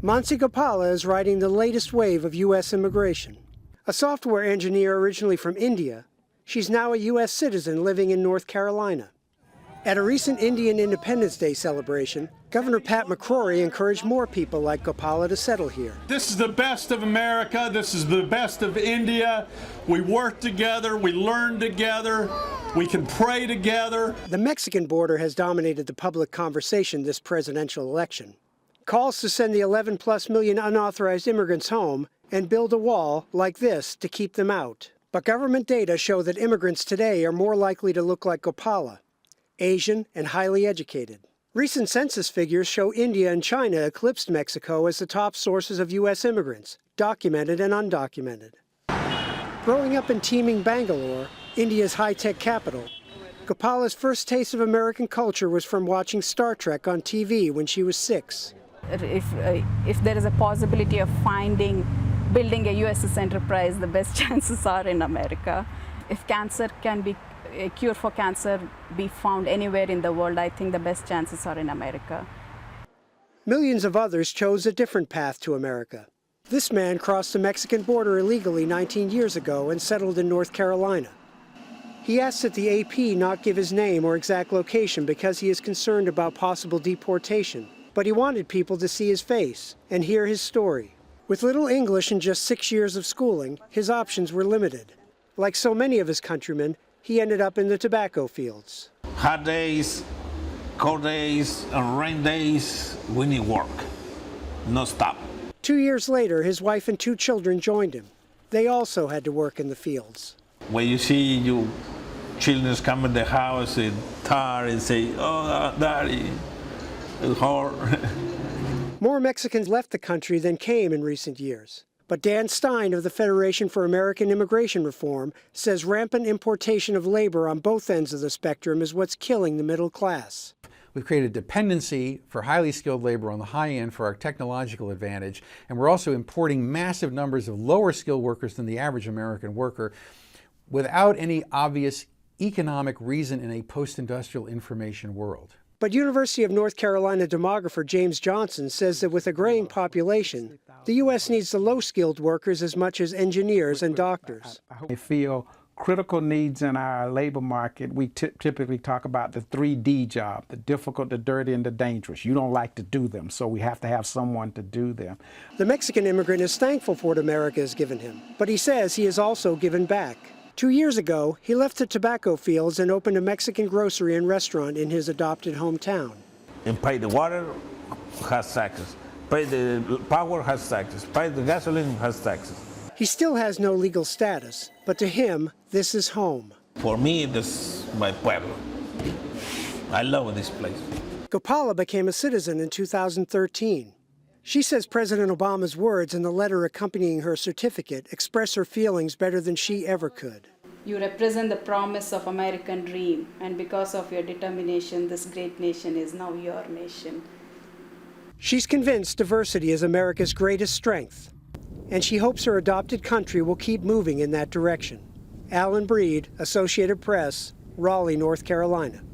Mansi Gopala is riding the latest wave of U.S. immigration. A software engineer originally from India, she's now a U.S. citizen living in North Carolina. At a recent Indian Independence Day celebration, Governor Pat McCrory encouraged more people like Gopala to settle here. This is the best of America. This is the best of India. We work together. We learn together. We can pray together. The Mexican border has dominated the public conversation this presidential election. Calls to send the 11+ million unauthorized immigrants home and build a wall like this to keep them out. But government data show that immigrants today are more likely to look like Gopala, Asian and highly educated. Recent census figures show India and China eclipsed Mexico as the top sources of U.S. immigrants, documented and undocumented. Growing up in teeming Bangalore, India's high-tech capital, Gopala's first taste of American culture was from watching Star Trek on TV when she was 6. If there is a possibility of building a USS Enterprise, the best chances are in America. If a cure for cancer be found anywhere in the world, I think the best chances are in America. Millions of others chose a different path to America. This man crossed the Mexican border illegally 19 years ago and settled in North Carolina. He asked that the AP not give his name or exact location because he is concerned about possible deportation. But he wanted people to see his face and hear his story. With little English and just 6 years of schooling, his options were limited. Like so many of his countrymen, he ended up in the tobacco fields. Hot days, cold days, and rain days, we need work. No stop. 2 years later, his wife and 2 children joined him. They also had to work in the fields. When you see your children come in the house and tired and say, "Oh, Daddy," it's hard. More Mexicans left the country than came in recent years. But Dan Stein of the Federation for American Immigration Reform says rampant importation of labor on both ends of the spectrum is what's killing the middle class. We've created dependency for highly skilled labor on the high end for our technological advantage, and we're also importing massive numbers of lower skilled workers than the average American worker without any obvious economic reason in a post-industrial information world. But University of North Carolina demographer James Johnson says that with a graying population, the U.S. needs the low-skilled workers as much as engineers and doctors. I feel critical needs in our labor market. We typically talk about the 3D job, the difficult, the dirty, and the dangerous. You don't like to do them, so we have to have someone to do them. The Mexican immigrant is thankful for what America has given him, but he says he has also given back. 2 years ago, he left the tobacco fields and opened a Mexican grocery and restaurant in his adopted hometown. And pay the water has taxes. Pay the power has taxes. Pay the gasoline has taxes. He still has no legal status, but to him, this is home. For me, this is my pueblo. I love this place. Gopala became a citizen in 2013. She says President Obama's words in the letter accompanying her certificate express her feelings better than she ever could. You represent the promise of American dream, and because of your determination, this great nation is now your nation. She's convinced diversity is America's greatest strength, and she hopes her adopted country will keep moving in that direction. Alan Breed, Associated Press, Raleigh, North Carolina.